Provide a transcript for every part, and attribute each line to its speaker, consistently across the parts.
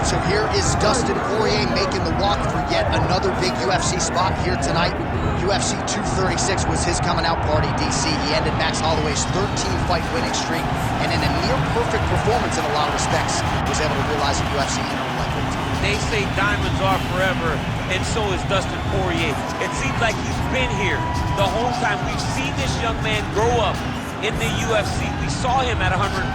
Speaker 1: So here is Dustin Poirier making the walk for yet another big UFC spot here tonight. UFC 236 was his coming out party, DC. He ended Max Holloway's 13-fight winning streak, and in a near-perfect performance in a lot of respects, was able to realize a UFC interim lightweight title.
Speaker 2: They say diamonds are forever, and so is Dustin Poirier. It seems like he's been here the whole time. We've seen this young man grow up in the UFC. We saw him at 145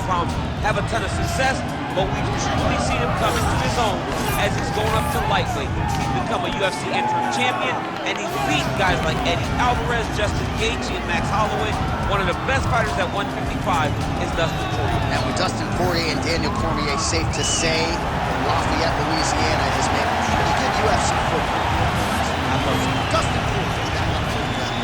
Speaker 2: pounds have a ton of success, but we've truly seen him come into his own as he's going up to lightweight. He's become a UFC interim champion, and he's beaten guys like Eddie Alvarez, Justin Gaethje, and Max Holloway. One of the best fighters at 155 is Dustin Poirier.
Speaker 1: And with Dustin Poirier and Daniel Cormier, safe to say, Lafayette, Louisiana has made a pretty good UFC football. I love Dustin Poirier back up to the ground.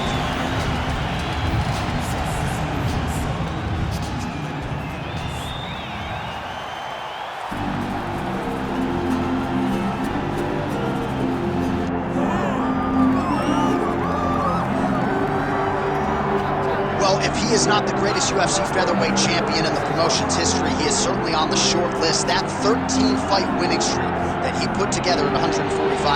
Speaker 1: Well, if he is not the greatest UFC featherweight champion in the promotion's history, he is certainly on the short list. That 13-fight winning streak that he put together at 145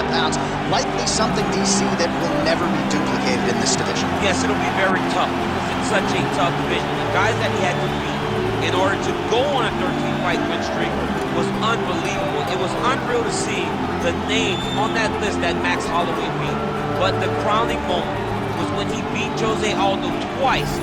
Speaker 1: pounds, likely something, DC, that will never be duplicated in this division.
Speaker 2: Yes, it'll be very tough because it's such a tough division. The guys that he had to beat in order to go on a 13-fight win streak was unbelievable. It was unreal to see the names on that list that Max Holloway beat. But the crowning moment was when he beat Jose Aldo twice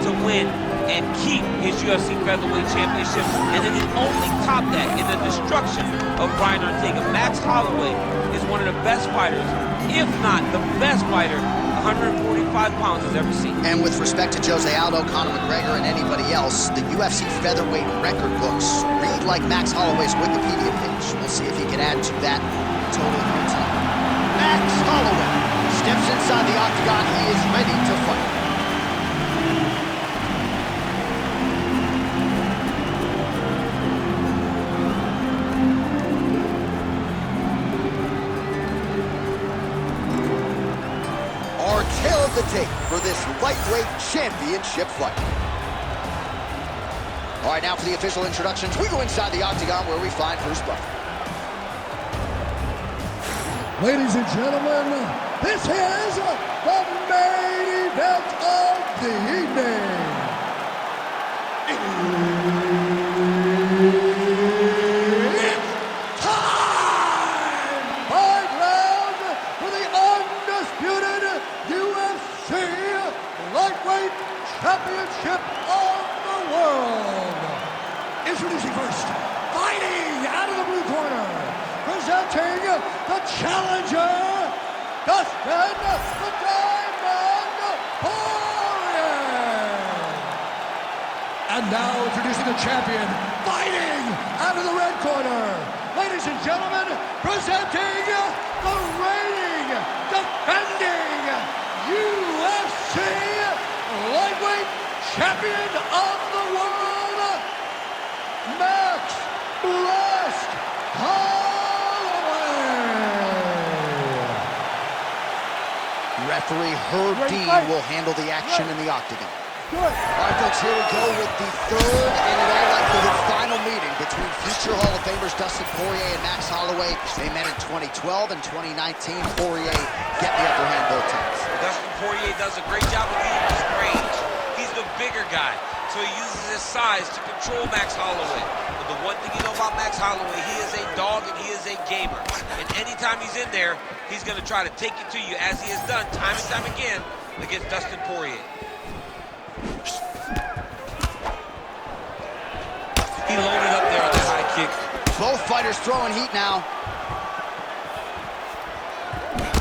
Speaker 2: to win and keep his UFC featherweight championship, and then he only topped that in the destruction of Brian Ortega. Max Holloway is one of the best fighters, if not the best fighter 145 pounds has ever seen.
Speaker 1: And with respect to Jose Aldo, Conor McGregor, and anybody else, the UFC featherweight record books read like Max Holloway's Wikipedia page. We'll see if he can add to that total here tonight. Max Holloway steps inside the octagon. He is ready to fight. Our tail of the tape for this lightweight championship fight. All right, now for the official introductions. We go inside the octagon where we find Bruce Buffer.
Speaker 3: Ladies and gentlemen, this is the main event of the evening. It's time! 5 rounds for the undisputed UFC Lightweight Championship of the world. Introducing first, fighting out of the blue corner, presenting the challenger, Dustin the Diamond Poirier. And now introducing the champion, fighting out of the red corner. Ladies and gentlemen, presenting the reigning, defending UFC Lightweight Champion of the world, Max Blessed Holloway.
Speaker 1: Referee Herb Dean will handle the action in the octagon. All right, folks, here we go with the third and in all likelihood final meeting between future Hall of Famers Dustin Poirier and Max Holloway. They met in 2012 and 2019. Poirier get the upper hand both times.
Speaker 2: Dustin Poirier does a great job of using his range. He's the bigger guy, so he uses his size to control Max Holloway. But the one thing you know about Max Holloway, he is a dog and he is a gamer. And anytime he's in there, he's going to try to take it to you, as he has done time and time again against Dustin Poirier. He loaded up there on that high kick.
Speaker 1: Both fighters throwing heat now.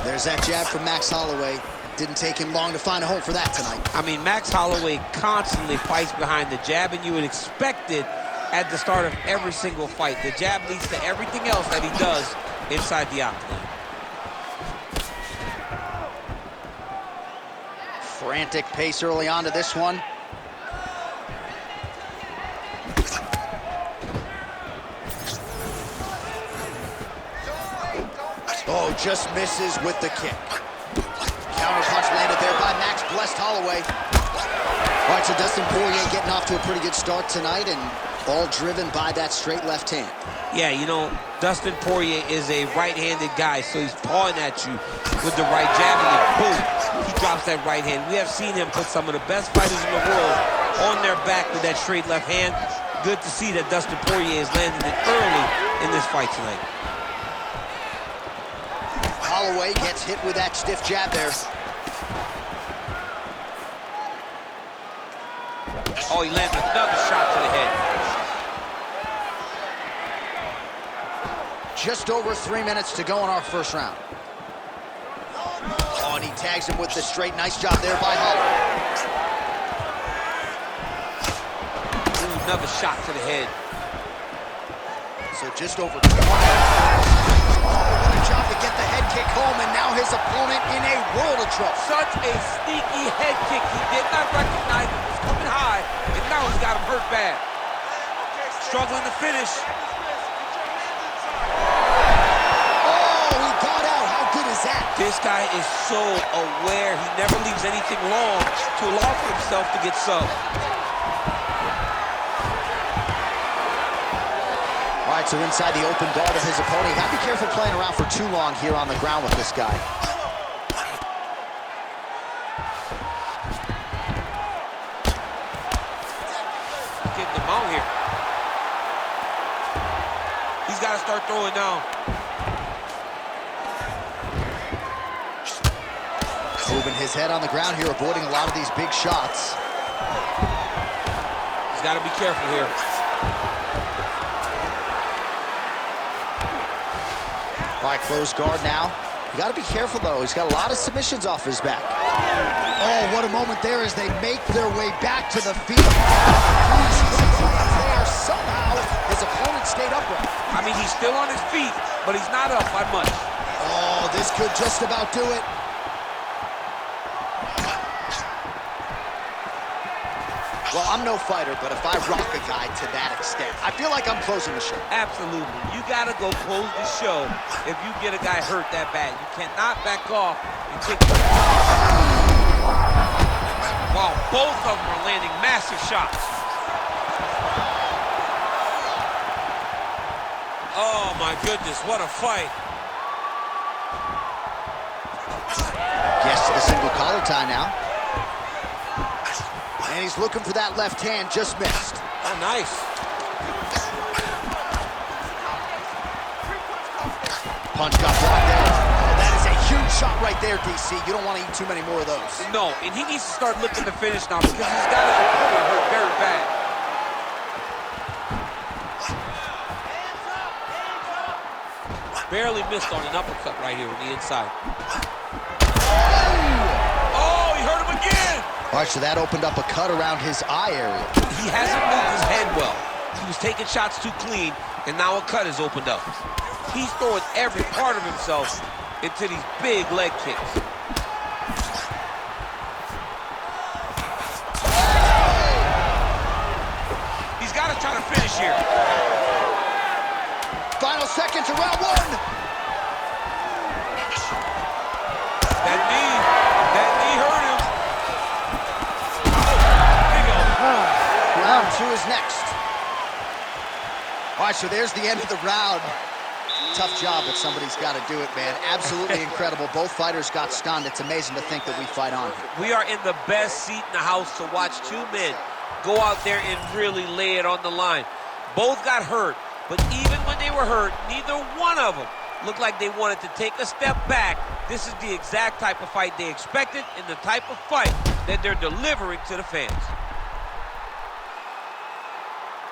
Speaker 1: There's that jab from Max Holloway. Didn't take him long to find a home for that tonight.
Speaker 2: I mean, Max Holloway constantly fights behind the jab, and you would expect it at the start of every single fight. The jab leads to everything else that he does inside the octagon.
Speaker 1: Frantic pace early on to this one. Oh, just misses with the kick. Counter punch landed there by Max Blessed Holloway. All right, so Dustin Poirier getting off to a pretty good start tonight, and All driven by that straight left hand.
Speaker 2: Yeah, you know, Dustin Poirier is a right-handed guy, so he's pawing at you with the right jab, and then boom, he drops that right hand. We have seen him put some of the best fighters in the world on their back with that straight left hand. Good to see that Dustin Poirier is landing it early in this fight tonight.
Speaker 1: Holloway gets hit with that stiff jab there.
Speaker 2: Oh, he lands another shot to the head.
Speaker 1: Just over 3 minutes to go in our first round. Oh, and he tags him with the straight. Nice job there by Holloway.
Speaker 2: Ooh, another shot to the head.
Speaker 1: So just over 20. Oh, what a job to get the head kick home, and now his opponent in a world of trouble.
Speaker 2: Such a sneaky head kick. He did not recognize it was coming high, and now he's got him hurt bad. Struggling to finish. This guy is so aware. He never leaves anything long to allow for himself to get subbed.
Speaker 1: All right, so inside the open guard of his opponent. You gotta be careful playing around for too long here on the ground with this guy.
Speaker 2: Getting him out here. He's got to start throwing down.
Speaker 1: Moving his head on the ground here, avoiding a lot of these big shots.
Speaker 2: He's got to be careful here.
Speaker 1: All right, close guard now. You got to be careful, though. He's got a lot of submissions off his back. Oh, what a moment there as they make their way back to the feet. There, somehow, his opponent stayed upright.
Speaker 2: I mean, he's still on his feet, but he's not up by much.
Speaker 1: Oh, this could just about do it. Well, I'm no fighter, but if I rock a guy to that extent, I feel like I'm closing the show.
Speaker 2: Absolutely. You got to go close the show if you get a guy hurt that bad. You cannot back off and take... Wow, both of them are landing massive shots. Oh, my goodness, what a fight.
Speaker 1: Yes, to the single collar tie now. And he's looking for that left hand, just missed.
Speaker 2: Oh, nice.
Speaker 1: Punch got blocked there. Oh, that is a huge shot right there, DC. You don't want to eat too many more of those.
Speaker 2: No, and he needs to start looking to finish now because he's got his opponent hurt very bad. Barely missed on an uppercut right here on the inside. Oh, he hurt him again!
Speaker 1: All right, so that opened up a cut around his eye area.
Speaker 2: He hasn't moved his head well. He was taking shots too clean, and now a cut has opened up. He's throwing every part of himself into these big leg kicks. He's got to try to finish here.
Speaker 1: Final seconds of round one.
Speaker 2: That knee hurt him.
Speaker 1: Round two is next. All right, so there's the end of the round. Tough job, but somebody's got to do it, man. Absolutely incredible. Both fighters got stunned. It's amazing to think that we fight on.
Speaker 2: We are in the best seat in the house to watch two men go out there and really lay it on the line. Both got hurt, but even when they were hurt, neither one of them looked like they wanted to take a step back. This is the exact type of fight they expected and the type of fight that they're delivering to the fans.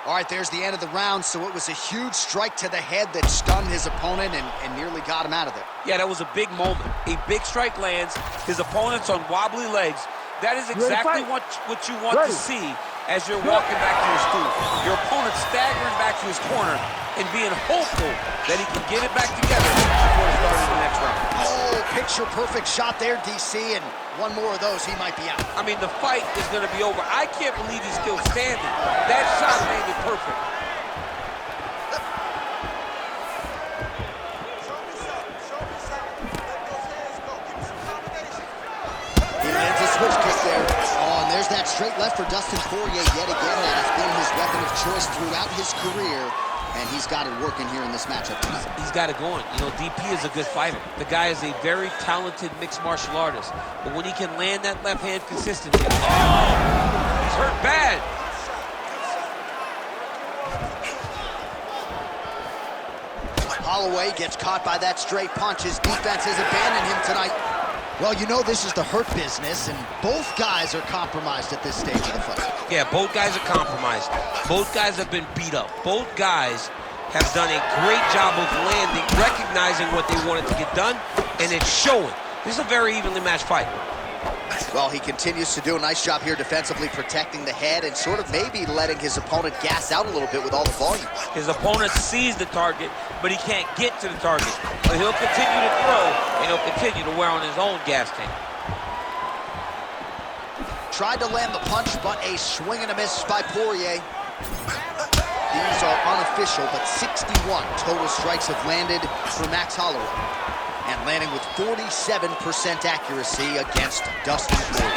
Speaker 1: All right, there's the end of the round, so it was a huge strike to the head that stunned his opponent and nearly got him out of there.
Speaker 2: Yeah, that was a big moment. A big strike lands, his opponent's on wobbly legs. That is exactly what you want to see as you're walking back to your stool. Your opponent staggering back to his corner and being hopeful that he can get it back together before the start of the next round.
Speaker 1: Oh, picture-perfect shot there, DC, and one more of those, he might be out.
Speaker 2: I mean, the fight is going to be over. I can't believe he's still standing. That shot landed perfect.
Speaker 1: He lands a switch kick there. Oh, and there's that straight left for Dustin Poirier yet again. That has been his weapon of choice throughout his career, and he's got it working here in this matchup tonight.
Speaker 2: He's got it going. You know, DP is a good fighter. The guy is a very talented mixed martial artist. But when he can land that left hand consistently, oh! He's hurt bad.
Speaker 1: Holloway gets caught by that straight punch. His defense has abandoned him tonight. Well, you know this is the hurt business, and both guys are compromised at this stage of the fight.
Speaker 2: Yeah, both guys are compromised. Both guys have been beat up. Both guys have done a great job of landing, recognizing what they wanted to get done, and it's showing. This is a very evenly matched fight.
Speaker 1: Well, he continues to do a nice job here defensively, protecting the head and sort of maybe letting his opponent gas out a little bit with all the volume.
Speaker 2: His opponent sees the target, but he can't get to the target. But he'll continue to throw, and he'll continue to wear on his own gas tank.
Speaker 1: Tried to land the punch, but a swing and a miss by Poirier. These are unofficial, but 61 total strikes have landed for Max Holloway, and landing with 47% accuracy against Dustin Poirier.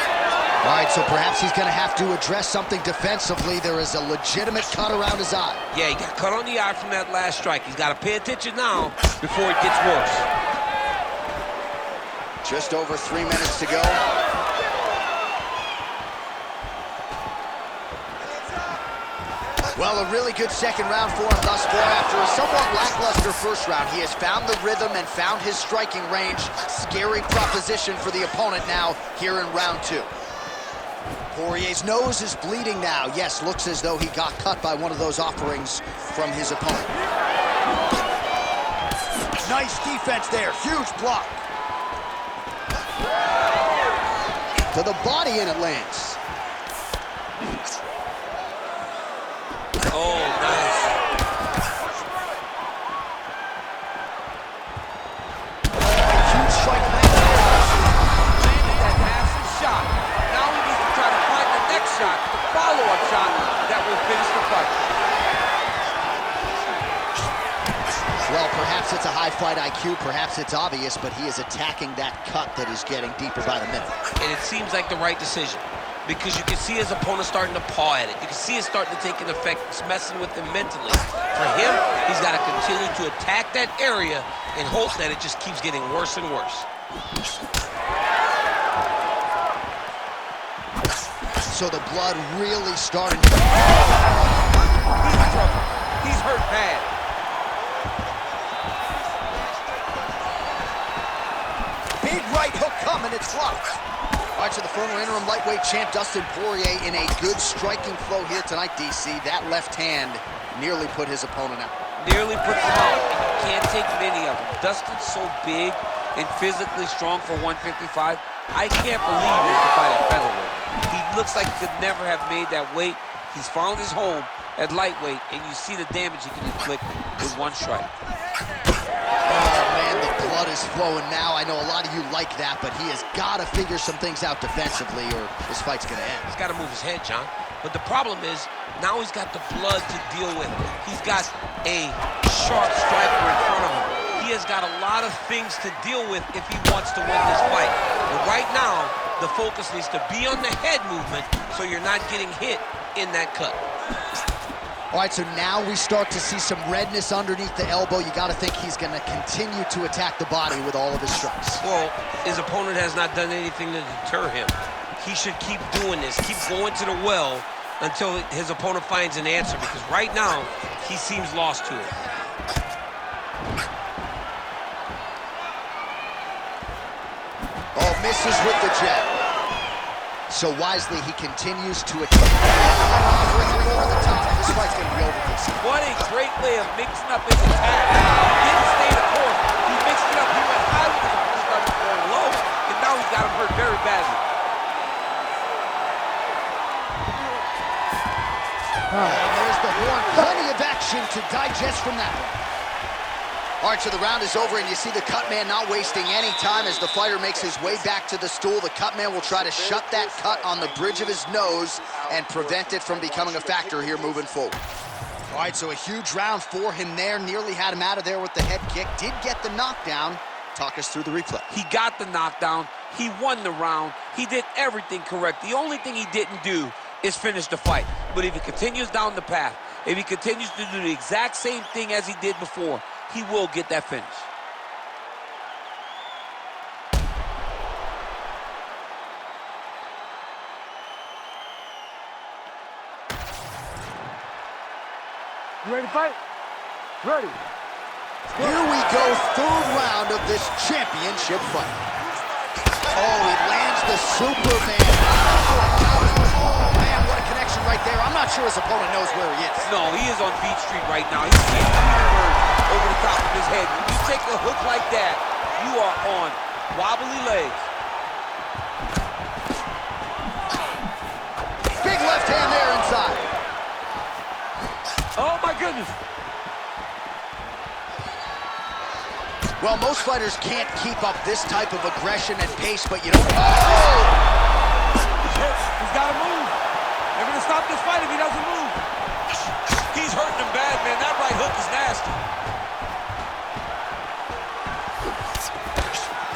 Speaker 1: All right, so perhaps he's going to have to address something defensively. There is a legitimate cut around his eye.
Speaker 2: Yeah, he got cut on the eye from that last strike. He's got to pay attention now before it gets worse.
Speaker 1: Just over 3 minutes to go. Well, a really good second round for him thus far. After a somewhat lackluster first round, he has found the rhythm and found his striking range. Scary proposition for the opponent now here in round 2. Poirier's nose is bleeding now. Yes, looks as though he got cut by one of those offerings from his opponent. Nice defense there, huge block. To the body and it lands.
Speaker 2: Oh, nice.
Speaker 1: Huge strike lands.
Speaker 2: Landed that massive shot. Now he needs to try to find the next shot, the follow-up shot that will finish the fight.
Speaker 1: Well, perhaps it's a high fight IQ, perhaps it's obvious, but he is attacking that cut that is getting deeper by the minute.
Speaker 2: And it seems like the right decision, because you can see his opponent starting to paw at it. You can see it starting to take an effect. It's messing with him mentally. For him, he's got to continue to attack that area and hope that it just keeps getting worse and worse.
Speaker 1: So the blood really starting to...
Speaker 2: He's in trouble. He's hurt bad.
Speaker 1: Big right hook coming, it's blocked. All right, so the former interim lightweight champ Dustin Poirier in a good striking flow here tonight, DC. That left hand nearly put his opponent out.
Speaker 2: Nearly puts him out, and you can't take many of them. Dustin's so big and physically strong for 155. I can't believe he can fight at featherweight. He looks like he could never have made that weight. He's found his home at lightweight, and you see the damage he can inflict with one strike.
Speaker 1: Oh, man, the blood is flowing now. I know a lot of you like that, but he has got to figure some things out defensively or this fight's going to end.
Speaker 2: He's got to move his head, John. But the problem is, now he's got the blood to deal with. He's got a sharp striker in front of him. He has got a lot of things to deal with if he wants to win this fight. But right now, the focus needs to be on the head movement so you're not getting hit in that cut.
Speaker 1: All right, so now we start to see some redness underneath the elbow. You got to think he's going to continue to attack the body with all of his strikes.
Speaker 2: Well, his opponent has not done anything to deter him. He should keep doing this, keep going to the well until his opponent finds an answer, because right now, he seems lost to it.
Speaker 1: Oh, misses with the jab. So wisely, he continues to attack. Bringing over the top. This fight's going to be over this.
Speaker 2: What a great way of mixing up his attack. He didn't stay the course. He mixed it up. He went high with his opponent, started going low, and now he's got him hurt very badly.
Speaker 1: And there's the horn. Plenty of action to digest from that one. All right, so the round is over, and you see the cut man not wasting any time as the fighter makes his way back to the stool. The cut man will try to shut that cut on the bridge of his nose and prevent it from becoming a factor here moving forward. All right, so a huge round for him there. Nearly had him out of there with the head kick. Did get the knockdown, Talk us through the replay.
Speaker 2: He got the knockdown. He won the round. He did everything correct. The only thing he didn't do is finish the fight. But if he continues down the path, if he continues to do the exact same thing as he did before, he will get that finish.
Speaker 4: You ready to fight? Ready.
Speaker 1: Here we go, third round of this championship fight. Oh, he lands the Superman. Oh, man, what a connection right there. I'm not sure his opponent knows where he is.
Speaker 2: No, he is on Beach Street right now. He's seeing Peterbird over the top of his head. When you take a hook like that, you are on wobbly legs.
Speaker 1: Big left hand there inside.
Speaker 2: Oh, my goodness.
Speaker 1: Well, most fighters can't keep up this type of aggression and pace, but you don't... Oh!
Speaker 2: He's hurt. He's got to move. They're going to stop this fight if he doesn't move. He's hurting him bad, man. That right hook is nasty.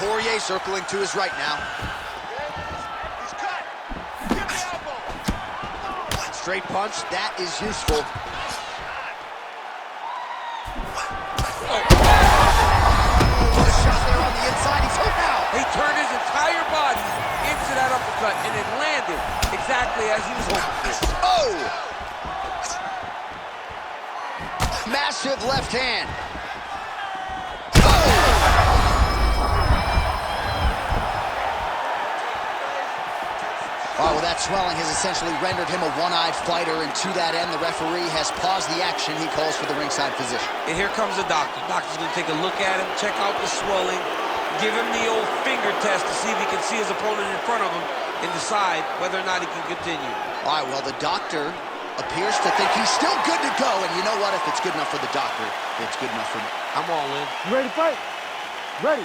Speaker 1: Poirier circling to his right now.
Speaker 4: He's cut. Give the elbow.
Speaker 1: Straight punch, that is useful.
Speaker 2: He turned his entire body into that uppercut, and it landed exactly as he was hoping for.
Speaker 1: Oh! Massive left hand. Oh! Oh, well, that swelling has essentially rendered him a one-eyed fighter, and to that end, the referee has paused the action. He calls for the ringside physician.
Speaker 2: And here comes the doctor. The doctor's going to take a look at him, check out the swelling, give him the old finger test to see if he can see his opponent in front of him and decide whether or not he can continue.
Speaker 1: All right, well, the doctor appears to think he's still good to go, and you know what? If it's good enough for the doctor, it's good enough for me.
Speaker 2: I'm all in.
Speaker 4: You ready to fight? Ready.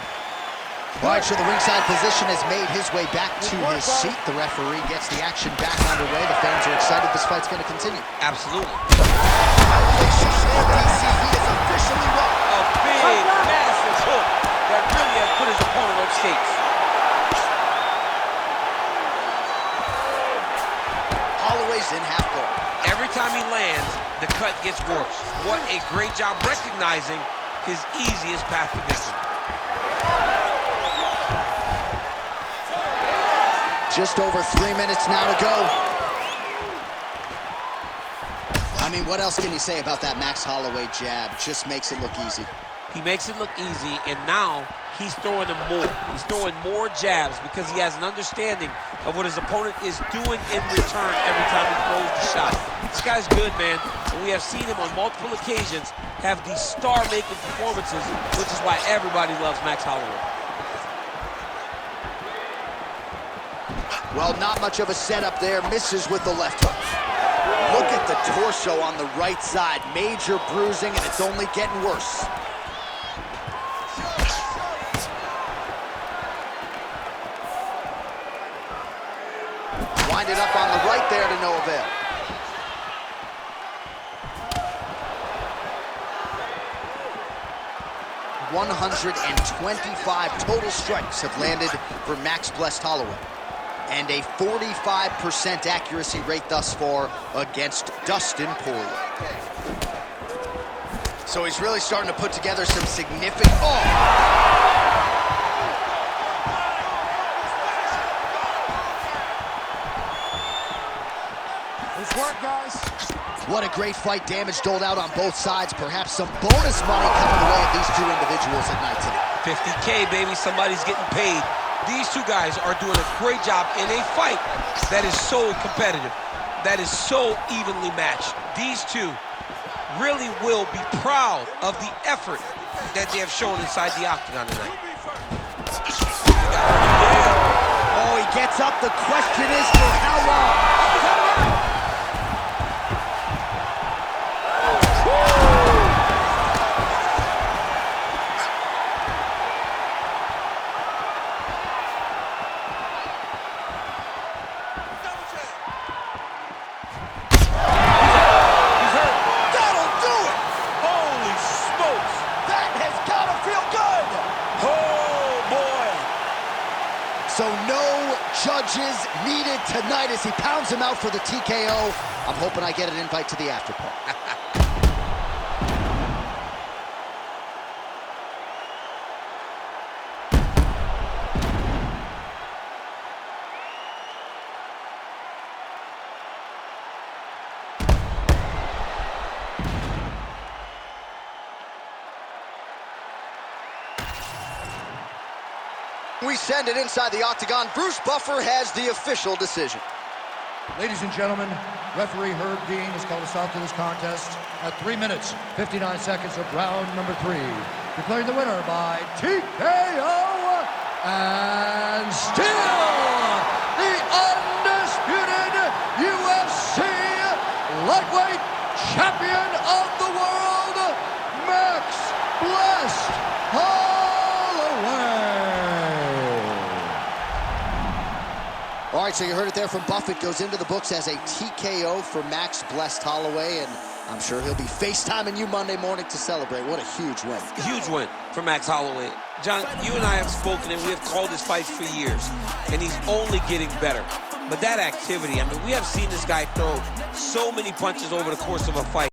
Speaker 1: All right, so the ringside physician has made his way back to his seat. The referee gets the action back underway. The fans are excited. This fight's going to continue.
Speaker 2: Absolutely.
Speaker 1: DC, he is officially won.
Speaker 2: A big, massive hook that really has put his opponent on skates.
Speaker 1: Holloway's in half guard.
Speaker 2: Every time he lands, the cut gets worse. What a great job recognizing his easiest path to victory.
Speaker 1: Just over 3 minutes now to go. I mean, what else can you say about that Max Holloway jab? Just makes it look easy.
Speaker 2: He makes it look easy, and now he's throwing them more. He's throwing more jabs because he has an understanding of what his opponent is doing in return every time he throws the shot. This guy's good, man, and we have seen him on multiple occasions have these star-making performances, which is why everybody loves Max Holloway.
Speaker 1: Well, not much of a setup there. Misses with the left hook. Look at the torso on the right side. Major bruising, and it's only getting worse. Wind it up on the right there to no avail. $125 total strikes have landed for Max Blessed Holloway, and a 45% accuracy rate thus far against Dustin Poirier. So he's really starting to put together some significant... Oh!
Speaker 4: Nice work, guys.
Speaker 1: What a great fight. Damage doled out on both sides. Perhaps some bonus money coming the way of these two individuals at night today.
Speaker 2: $50K, baby. Somebody's getting paid. These two guys are doing a great job in a fight that is so competitive, that is so evenly matched. These two really will be proud of the effort that they have shown inside the octagon tonight.
Speaker 1: Oh, he gets up. The question is for how long?
Speaker 4: Holy smokes! That has got to feel good!
Speaker 1: So no judges needed tonight as he pounds him out for the TKO. I'm hoping I get an invite to the after party. We send it inside the octagon. Bruce Buffer has the official decision.
Speaker 3: Ladies and gentlemen, referee Herb Dean has called a stop to this contest at 3 minutes, 59 seconds of round number 3. Declaring the winner by TKO and still the undisputed UFC lightweight champion of the world, Max Blessed Holloway.
Speaker 1: All right, so you heard it there from Buffett. Goes into the books as a TKO for Max Blessed Holloway, and I'm sure he'll be FaceTiming you Monday morning to celebrate. What a huge win.
Speaker 2: Huge win for Max Holloway. John, you and I have spoken, and we have called his fights for years, and he's only getting better. But that activity, I mean, we have seen this guy throw so many punches over the course of a fight.